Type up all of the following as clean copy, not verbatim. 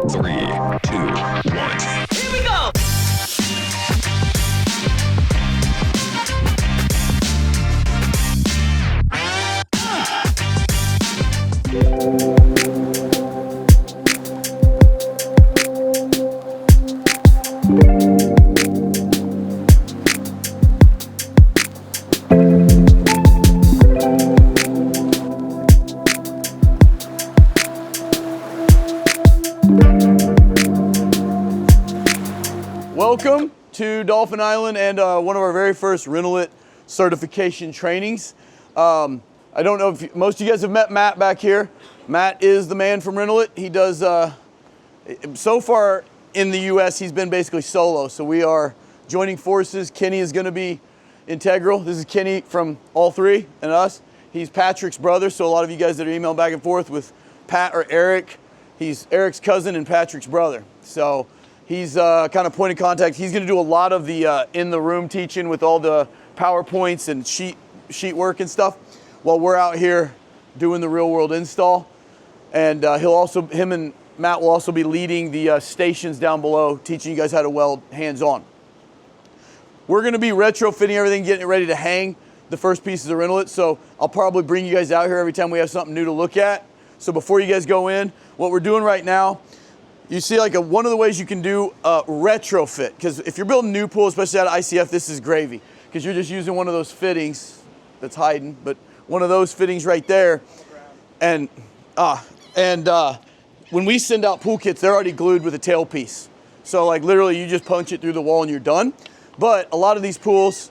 3, 2, 1. Here we go! Welcome to Dolphin Island and one of our very first RENOLIT certification trainings. I don't know if most of you guys have met Matt back here. Matt is the man from RENOLIT. He does, so far in the US, he's been basically solo. So we are joining forces. Kenny is gonna be integral. This is Kenny from all three and us. He's Patrick's brother. So a lot of you guys that are emailing back and forth with Pat or Eric, he's Eric's cousin and Patrick's brother. So he's kind of point of contact. He's gonna do a lot of the in the room teaching with all the PowerPoints and sheet work and stuff while we're out here doing the real world install. And him and Matt will also be leading the stations down below, teaching you guys how to weld hands-on. We're gonna be retrofitting everything, getting it ready to hang the first pieces of RENOLIT. So I'll probably bring you guys out here every time we have something new to look at. So before you guys go in, what we're doing right now, you see like one of the ways you can do a retrofit, because if you're building a new pool, especially out of ICF, this is gravy, because you're just using one of those fittings that's hiding, but one of those fittings right there. And when we send out pool kits, they're already glued with a tailpiece. So like literally you just punch it through the wall and you're done. But a lot of these pools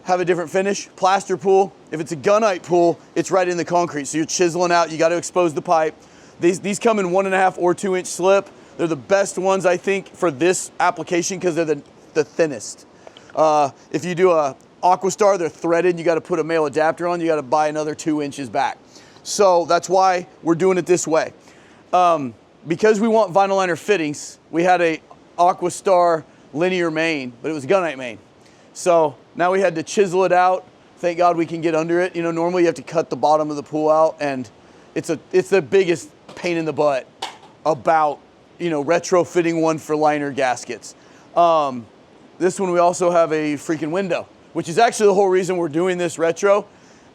have a different finish. Plaster pool, if it's a gunite pool, it's right in the concrete. So you're chiseling out, you got to expose the pipe. These come in 1.5 or 2 inch slip. They're the best ones, I think, for this application because they're the thinnest. If you do a Aquastar, they're threaded. You got to put a male adapter on. You got to buy another 2 inches back. So that's why we're doing it this way. Because we want vinyl liner fittings, we had a Aquastar linear main, but it was gunite main. So now we had to chisel it out. Thank God we can get under it. You know, normally you have to cut the bottom of the pool out, and it's the biggest pain in the butt about, you know, retrofitting one for liner gaskets. This one we also have a freaking window, which is actually the whole reason we're doing this retro.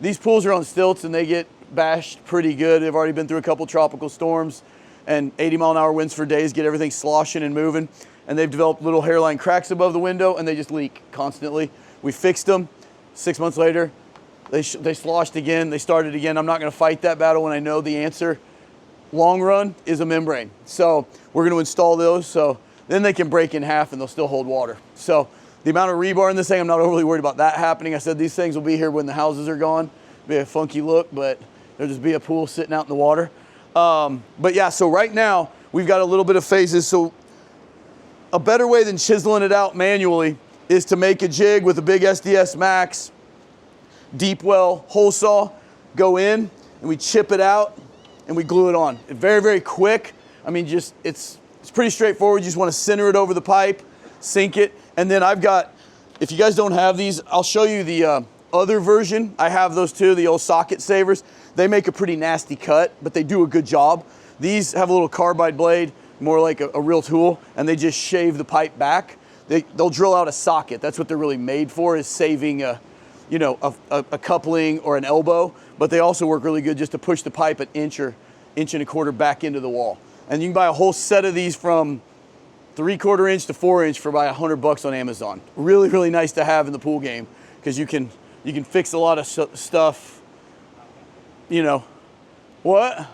These pools are on stilts and they get bashed pretty good. They've already been through a couple tropical storms and 80-mile-an-hour winds for days get everything sloshing and moving. And they've developed little hairline cracks above the window and they just leak constantly. We fixed them. 6 months later, they sloshed again. They started again. I'm not gonna fight that battle when I know the answer. Long run is a membrane. So we're gonna install those so then they can break in half and they'll still hold water. So the amount of rebar in this thing, I'm not overly worried about that happening. I said these things will be here when the houses are gone. Be a funky look, but there'll just be a pool sitting out in the water. But yeah, so right now we've got a little bit of phases. So a better way than chiseling it out manually is to make a jig with a big SDS Max, deep well hole saw, go in and we chip it out and we glue it on. Very, very quick. I mean, just it's pretty straightforward. You just want to center it over the pipe, sink it. And then I've got, if you guys don't have these, I'll show you the other version. I have those too, the old socket savers. They make a pretty nasty cut, but they do a good job. These have a little carbide blade, more like a real tool, and they just shave the pipe back. They'll drill out a socket. That's what they're really made for, is saving a coupling or an elbow, but they also work really good just to push the pipe an inch and a quarter back into the wall. And you can buy a whole set of these from 3/4 inch to 4 inch for about $100 on Amazon. Really, really nice to have in the pool game because you can fix a lot of stuff. You know, what? I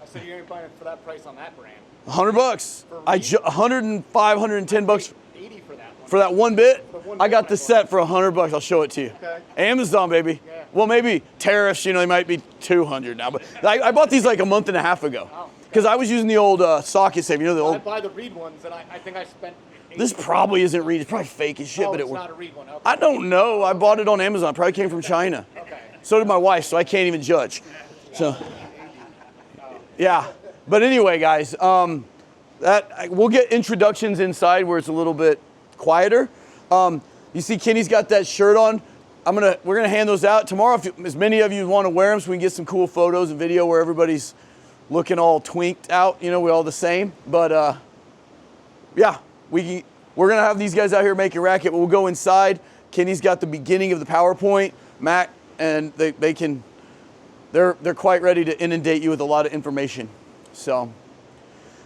said you ain't buying it for that price on that brand. $100. $105, $110 $80 for that one. for that one bit. one I got bit, the set for $100. I'll show it to you. Okay. Amazon, baby. Yeah. Well, maybe tariffs. You know, they might be $200 now. But I bought these like a month and a half ago because I was using the old socket saver. You know, the old. I buy the Reed ones, and I think I spent. This probably isn't Reed. It's probably fake as shit, Oh, but it's not a Reed one. Okay. I don't know. I bought it on Amazon. It probably came from China. Okay. So did my wife, so I can't even judge. So, yeah. But anyway, guys, we'll get introductions inside where it's a little bit quieter. You see Kenny's got that shirt on. We're gonna hand those out tomorrow. If as many of you want to wear them, so we can get some cool photos and video where everybody's looking all twinked out. You know, we're all the same. But yeah, we're gonna have these guys out here making racket. But we'll go inside. Kenny's got the beginning of the PowerPoint, Matt, and they're quite ready to inundate you with a lot of information. So,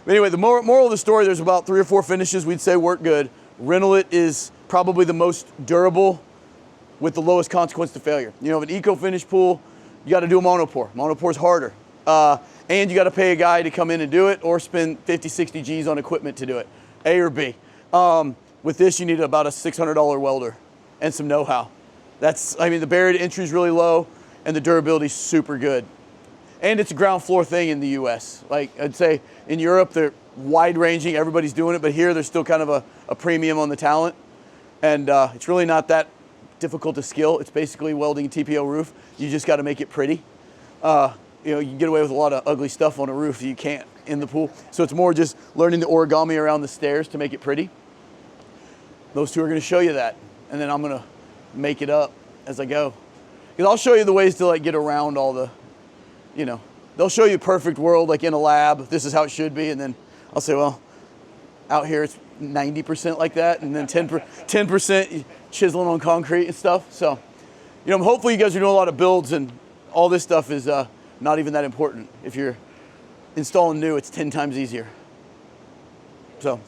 but anyway, the moral of the story, there's about 3 or 4 finishes we'd say work good. RENOLIT is probably the most durable with the lowest consequence to failure. You know, if an eco finish pool, you got to do a monopore. Monopore's harder. And you got to pay a guy to come in and do it, or spend 50, 60 G's on equipment to do it, A or B. With this, you need about a $600 welder and some know-how. I mean, the barrier to entry is really low, and the durability is super good. And it's a ground floor thing in the US. Like I'd say in Europe, they're wide ranging, everybody's doing it, but here there's still kind of a premium on the talent. And it's really not that difficult to skill. It's basically welding a TPO roof. You just got to make it pretty. You know, you can get away with a lot of ugly stuff on a roof that you can't in the pool. So it's more just learning the origami around the stairs to make it pretty. Those two are going to show you that. And then I'm going to make it up as I go. Because I'll show you the ways to like get around all the, you know, they'll show you a perfect world like in a lab. This is how it should be. And then I'll say, well, out here it's 90% like that. And then 10% chiseling on concrete and stuff. So, you know, hopefully you guys are doing a lot of builds, and all this stuff is not even that important. If you're installing new, it's 10 times easier. So,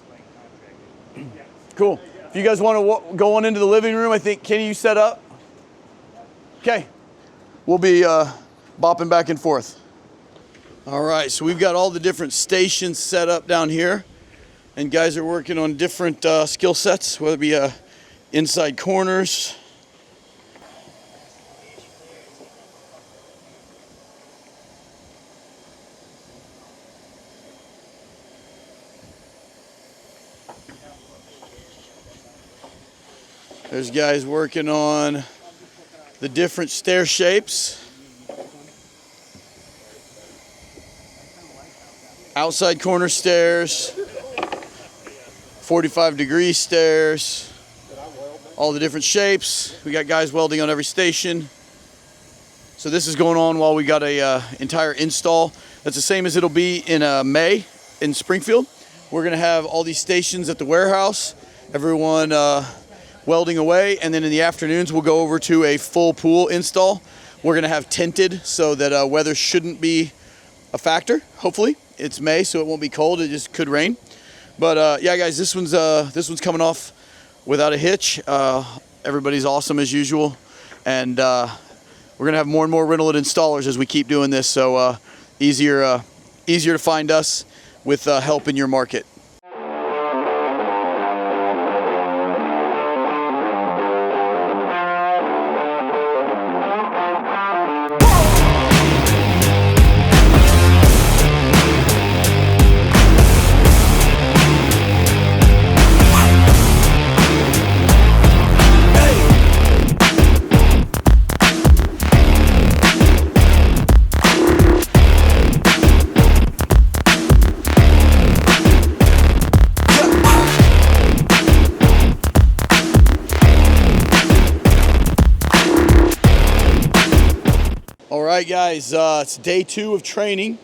cool. If you guys want to go on into the living room, I think, Kenny, you set up? Okay. We'll be bopping back and forth. All right, so we've got all the different stations set up down here, and guys are working on different skill sets, whether it be inside corners. There's guys working on the different stair shapes. Outside corner stairs, 45-degree stairs, all the different shapes. We got guys welding on every station. So this is going on while we got a entire install. That's the same as it'll be in May in Springfield. We're gonna have all these stations at the warehouse, everyone welding away, and then in the afternoons we'll go over to a full pool install. We're gonna have tinted so that weather shouldn't be a factor, hopefully. It's May, so it won't be cold, it just could rain. But yeah guys, this one's coming off without a hitch. Everybody's awesome as usual, and we're gonna have more and more RENOLIT installers as we keep doing this, so easier to find us with help in your market. All right, guys, it's day 2 of training.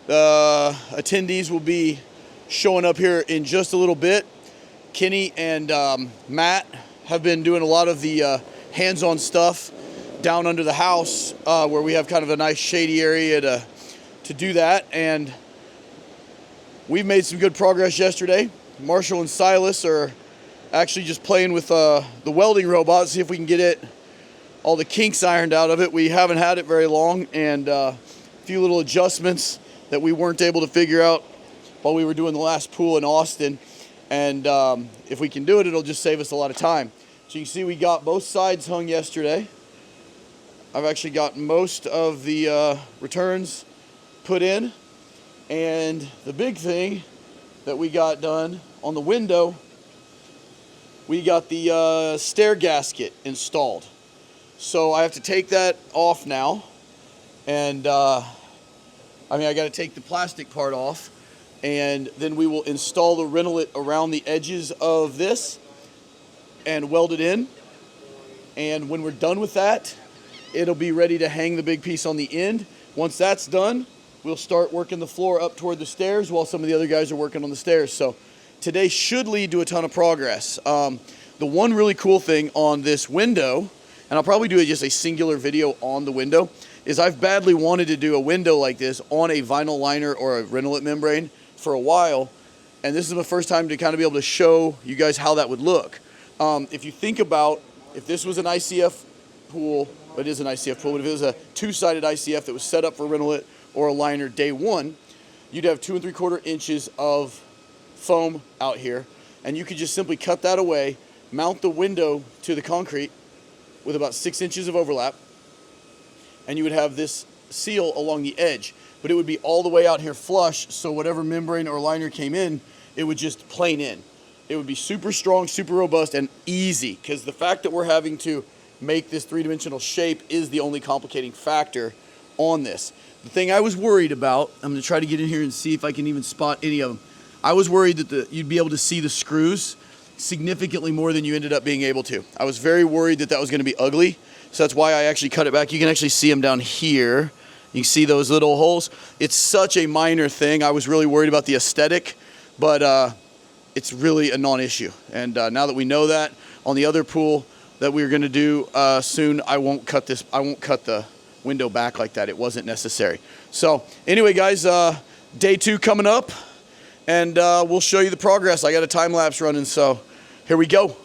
Attendees will be showing up here in just a little bit. Kenny and Matt have been doing a lot of the hands-on stuff down under the house, where we have kind of a nice shady area to do that. And we've made some good progress yesterday. Marshall and Silas are actually just playing with the welding robot, see if we can get all the kinks ironed out of it. We haven't had it very long, and a few little adjustments that we weren't able to figure out while we were doing the last pool in Austin. And if we can do it, it'll just save us a lot of time. So you can see we got both sides hung yesterday. I've actually got most of the returns put in. And the big thing that we got done on the window, we got the stair gasket installed. So I have to take that off now, and I got to take the plastic part off, and then we will install the RENOLIT around the edges of this and weld it in. And when we're done with that, it'll be ready to hang the big piece on the end. Once that's done, we'll start working the floor up toward the stairs while some of the other guys are working on the stairs. So today should lead to a ton of progress. The one really cool thing on this window, and I'll probably do just a singular video on the window, is I've badly wanted to do a window like this on a vinyl liner or a RENOLIT membrane for a while. And this is the first time to kind of be able to show you guys how that would look. If you think about, if this was an ICF pool, it is an ICF pool, but if it was a two-sided ICF that was set up for RENOLIT or a liner day one, you'd have 2 3/4 inches of foam out here, and you could just simply cut that away, mount the window to the concrete with about 6 inches of overlap, and you would have this seal along the edge, but it would be all the way out here flush, so whatever membrane or liner came in, it would just plane in. It would be super strong, super robust, and easy, because the fact that we're having to make this three-dimensional shape is the only complicating factor on this. The thing I was worried about, I'm going to try to get in here and see if I can even spot any of them. I was worried that you'd be able to see the screws significantly more than you ended up being able to. I was very worried that that was going to be ugly, so that's why I actually cut it back. You can actually see them down here. You can see those little holes. It's such a minor thing. I was really worried about the aesthetic, but it's really a non-issue. And now that we know that, on the other pool that we're going to do soon, I won't cut the window back like that. It wasn't necessary. So anyway, guys, day 2 coming up, and we'll show you the progress. I got a time lapse running, so here we go.